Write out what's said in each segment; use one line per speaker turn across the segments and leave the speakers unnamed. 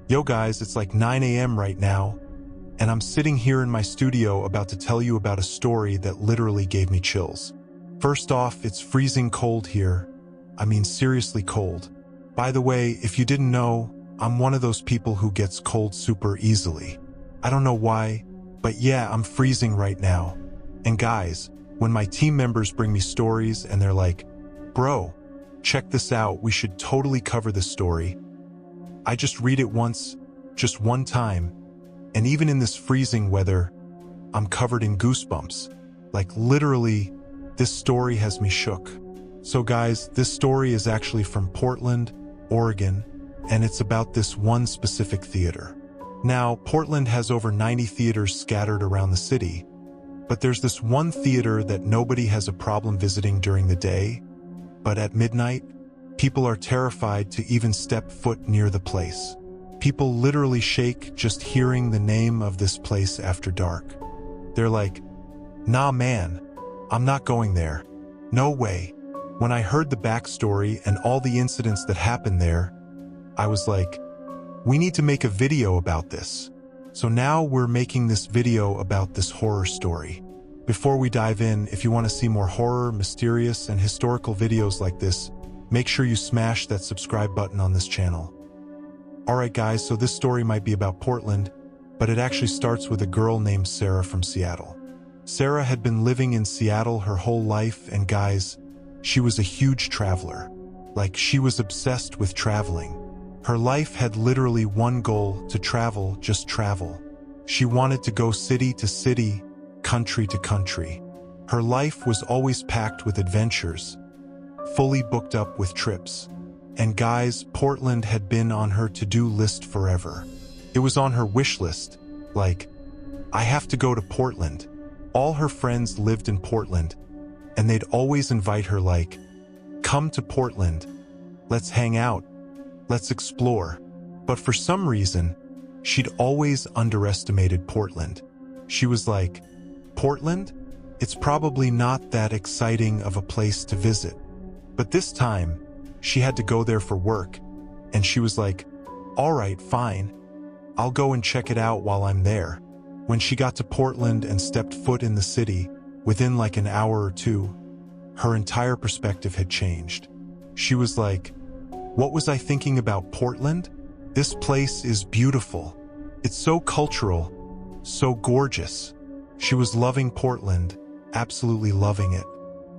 Yo guys, it's like 9 a.m. right now, and I'm sitting here in my studio about to tell you about a story that literally gave me chills. First off, it's freezing cold here. I mean, seriously cold. By the way, if you didn't know, I'm one of those people who gets cold super easily. I don't know why, but yeah, I'm freezing right now. And guys, when my team members bring me stories and they're like, "Bro, check this out, we should totally cover this story," I just read it once, just one time, and even in this freezing weather, I'm covered in goosebumps. Like literally, this story has me shook. So guys, this story is actually from Portland, Oregon, and it's about this one specific theater. Now, Portland has over 90 theaters scattered around the city, but there's this one theater that nobody has a problem visiting during the day, but at midnight, people are terrified to even step foot near the place. People literally shake just hearing the name of this place after dark. They're like, "Nah man, I'm not going there. No way." When I heard the backstory and all the incidents that happened there, I was like, we need to make a video about this. So now we're making this video about this horror story. Before we dive in, if you want to see more horror, mysterious, and historical videos like this, make sure you smash that subscribe button on this channel. Alright guys, so this story might be about Portland, but it actually starts with a girl named Sarah from Seattle. Sarah had been living in Seattle her whole life, and guys, she was a huge traveler. Like, she was obsessed with traveling. Her life had literally one goal: to travel, just travel. She wanted to go city to city, country to country. Her life was always packed with adventures, fully booked up with trips. And guys, Portland had been on her to-do list forever. It was on her wish list, like, I have to go to Portland. All her friends lived in Portland, and they'd always invite her like, "Come to Portland, let's hang out, let's explore." But for some reason, she'd always underestimated Portland. She was like, "Portland? It's probably not that exciting of a place to visit." But this time, she had to go there for work, and she was like, "Alright, fine. I'll go and check it out while I'm there." When she got to Portland and stepped foot in the city, within like an hour or two, her entire perspective had changed. She was like, "What was I thinking about Portland? This place is beautiful. It's so cultural, so gorgeous." She was loving Portland, absolutely loving it.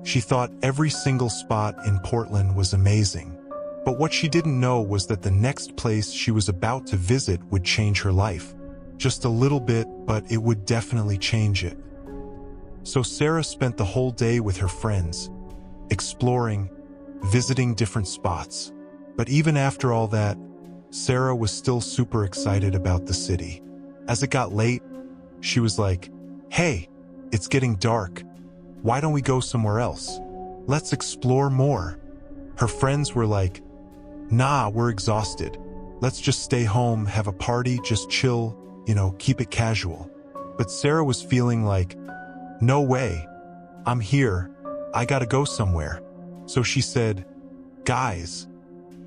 She thought every single spot in Portland was amazing. But what she didn't know was that the next place she was about to visit would change her life. Just a little bit, but it would definitely change it. So Sarah spent the whole day with her friends, exploring, visiting different spots. But even after all that, Sarah was still super excited about the city. As it got late, she was like, "Hey, it's getting dark. Why don't we go somewhere else? Let's explore more." Her friends were like, "Nah, we're exhausted. Let's just stay home, have a party, just chill, keep it casual." But Sarah was feeling like, "No way. I'm here. I gotta go somewhere." So she said, "Guys,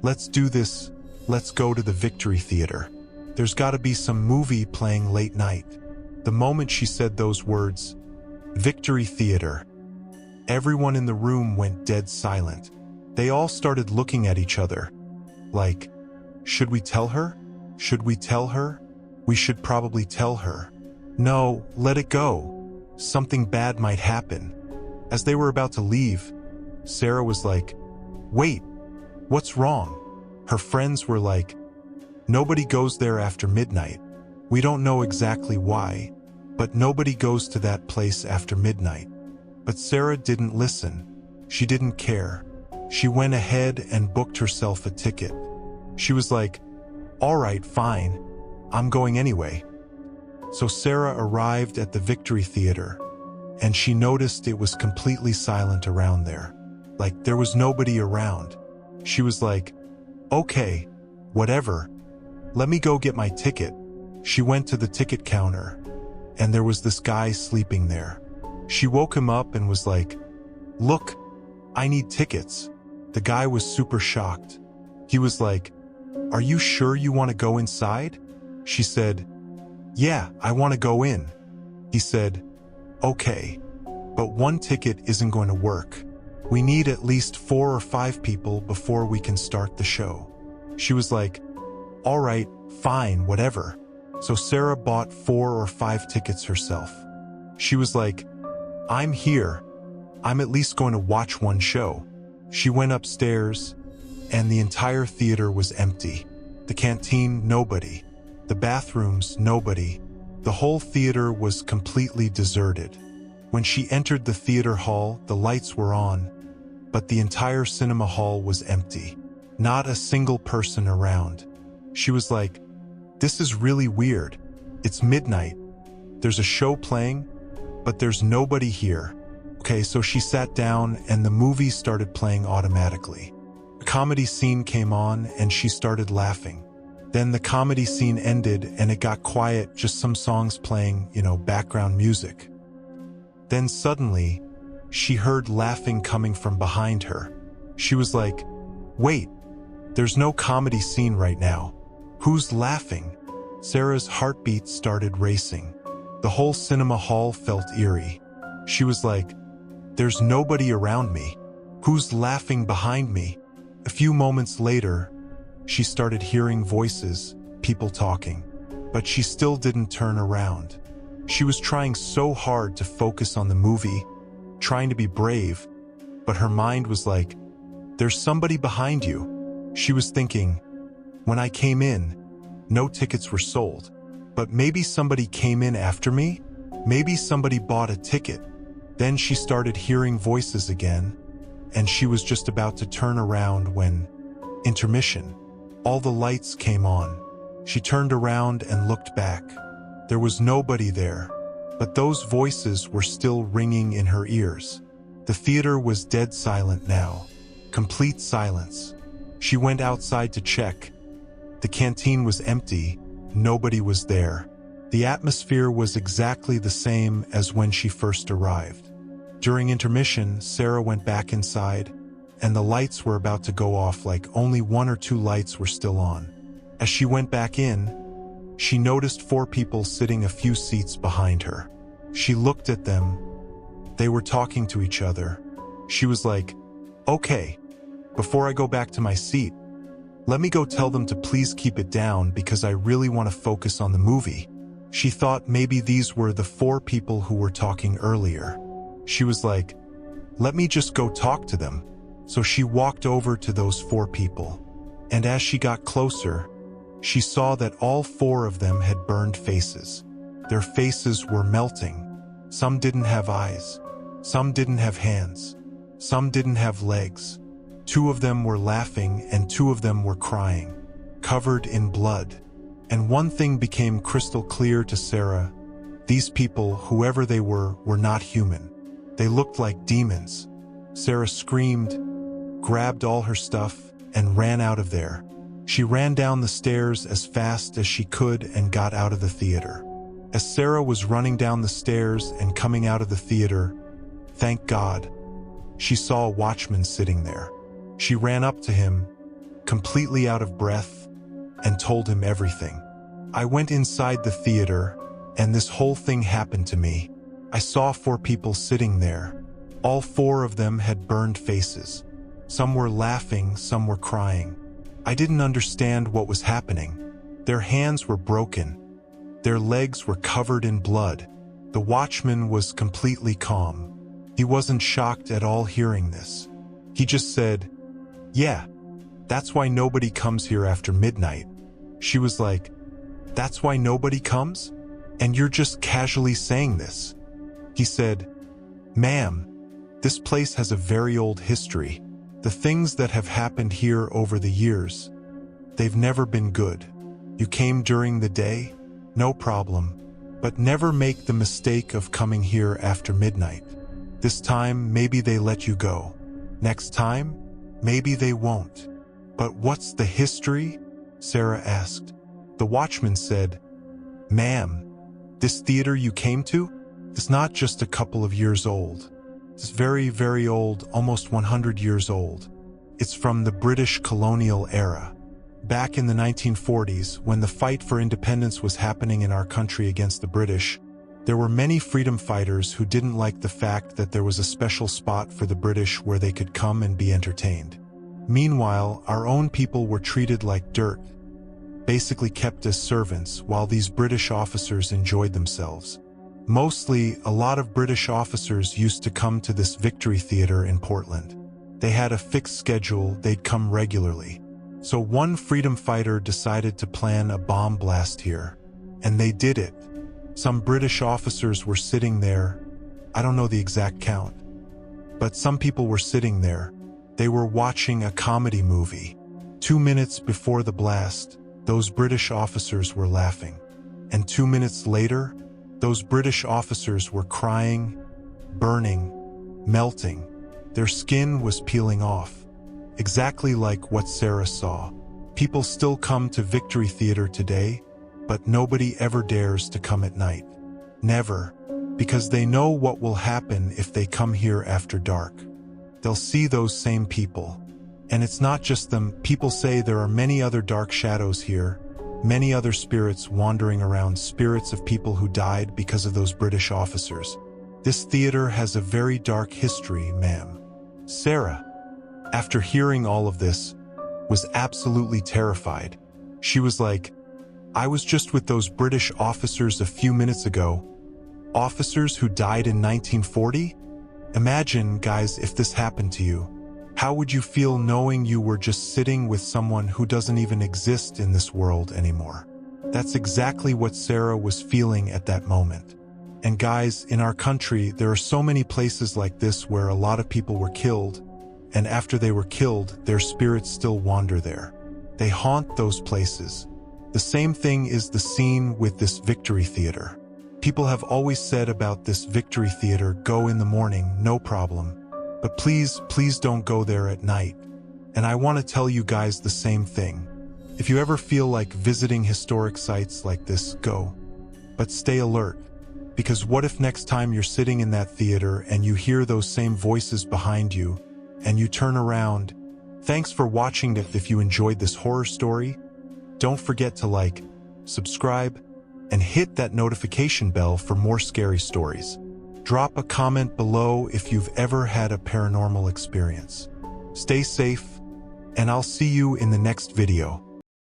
let's do this. Let's go to the Victory Theater. There's gotta be some movie playing late night." The moment she said those words, Victory Theater, everyone in the room went dead silent. They all started looking at each other, like, should we tell her? Should we tell her? We should probably tell her. No, let it go. Something bad might happen. As they were about to leave, Sarah was like, "Wait, what's wrong?" Her friends were like, "Nobody goes there after midnight. We don't know exactly why, but nobody goes to that place after midnight." But Sarah didn't listen. She didn't care. She went ahead and booked herself a ticket. She was like, "Alright, fine. I'm going anyway." So Sarah arrived at the Victory Theater, and she noticed it was completely silent around there. Like, there was nobody around. She was like, "Okay, whatever. Let me go get my ticket." She went to the ticket counter, and there was this guy sleeping there. She woke him up and was like, "Look, I need tickets." The guy was super shocked. He was like, "Are you sure you want to go inside?" She said, "Yeah, I want to go in." He said, "Okay, but one ticket isn't going to work. We need at least 4 or 5 people before we can start the show." She was like, "All right, fine, whatever." So Sarah bought 4 or 5 tickets herself. She was like, "I'm here. I'm at least going to watch one show." She went upstairs, and the entire theater was empty. The canteen, nobody. The bathrooms, nobody. The whole theater was completely deserted. When she entered the theater hall, the lights were on, but the entire cinema hall was empty. Not a single person around. She was like, "This is really weird. It's midnight. There's a show playing, but there's nobody here." Okay, so she sat down and the movie started playing automatically. A comedy scene came on and she started laughing. Then the comedy scene ended and it got quiet, just some songs playing, background music. Then suddenly, she heard laughing coming from behind her. She was like, "Wait, there's no comedy scene right now. Who's laughing?" Sarah's heartbeat started racing. The whole cinema hall felt eerie. She was like, "There's nobody around me. Who's laughing behind me?" A few moments later, she started hearing voices, people talking, but she still didn't turn around. She was trying so hard to focus on the movie, trying to be brave, but her mind was like, "There's somebody behind you." She was thinking, "When I came in, no tickets were sold, but maybe somebody came in after me? Maybe somebody bought a ticket." Then she started hearing voices again, and she was just about to turn around when, intermission, all the lights came on. She turned around and looked back. There was nobody there, but those voices were still ringing in her ears. The theater was dead silent now, complete silence. She went outside to check. The canteen was empty, nobody was there. The atmosphere was exactly the same as when she first arrived. During intermission, Sarah went back inside, and the lights were about to go off, like only 1 or 2 lights were still on. As she went back in, she noticed 4 people sitting a few seats behind her. She looked at them. They were talking to each other. She was like, "Okay, before I go back to my seat, let me go tell them to please keep it down because I really want to focus on the movie." She thought maybe these were the 4 people who were talking earlier. She was like, "Let me just go talk to them." So she walked over to those 4 people. And as she got closer, she saw that all 4 of them had burned faces. Their faces were melting. Some didn't have eyes. Some didn't have hands. Some didn't have legs. 2 of them were laughing and 2 of them were crying, covered in blood. And one thing became crystal clear to Sarah. These people, whoever they were not human. They looked like demons. Sarah screamed, grabbed all her stuff, and ran out of there. She ran down the stairs as fast as she could and got out of the theater. As Sarah was running down the stairs and coming out of the theater, thank God, she saw a watchman sitting there. She ran up to him, completely out of breath, and told him everything. "I went inside the theater, and this whole thing happened to me. I saw 4 people sitting there. All 4 of them had burned faces. Some were laughing, some were crying. I didn't understand what was happening. Their hands were broken. Their legs were covered in blood." The watchman was completely calm. He wasn't shocked at all hearing this. He just said, "Yeah, that's why nobody comes here after midnight." She was like, "That's why nobody comes? And you're just casually saying this?" He said, "Ma'am, this place has a very old history. The things that have happened here over the years, they've never been good. You came during the day? No problem. But never make the mistake of coming here after midnight. This time, maybe they let you go. Next time, maybe they won't." "But what's the history?" Sarah asked. The watchman said, "Ma'am, this theater you came to is not just a couple of years old. It's very, very old, almost 100 years old. It's from the British colonial era. back in the 1940s, when the fight for independence was happening in our country against the British, there were many freedom fighters who didn't like the fact that there was a special spot for the British where they could come and be entertained. Meanwhile, our own people were treated like dirt, basically kept as servants, while these British officers enjoyed themselves. Mostly, a lot of British officers used to come to this Victory Theater in Portland. They had a fixed schedule, they'd come regularly. So one freedom fighter decided to plan a bomb blast here. And they did it. Some British officers were sitting there. I don't know the exact count. But some people were sitting there. They were watching a comedy movie. 2 minutes before the blast, those British officers were laughing. And 2 minutes later, those British officers were crying, burning, melting. Their skin was peeling off. Exactly like what Sarah saw. People still come to Victory Theater today, but nobody ever dares to come at night. Never. Because they know what will happen if they come here after dark. They'll see those same people. And it's not just them. People say there are many other dark shadows here, many other spirits wandering around, spirits of people who died because of those British officers. This theater has a very dark history, ma'am. Sarah, after hearing all of this, was absolutely terrified. She was like, I was just with those British officers a few minutes ago. Officers who died in 1940? Imagine, guys, if this happened to you. How would you feel knowing you were just sitting with someone who doesn't even exist in this world anymore? That's exactly what Sarah was feeling at that moment. And guys, in our country, there are so many places like this where a lot of people were killed, and after they were killed, their spirits still wander there. They haunt those places. The same thing is the scene with this Victory Theater. People have always said about this Victory Theater, go in the morning, no problem. But please, please don't go there at night. And I want to tell you guys the same thing. If you ever feel like visiting historic sites like this, go. But stay alert. Because what if next time you're sitting in that theater and you hear those same voices behind you, and you turn around? Thanks for watching. If you enjoyed this horror story, don't forget to like, subscribe, and hit that notification bell for more scary stories. Drop a comment below if you've ever had a paranormal experience. Stay safe, and I'll see you in the next video.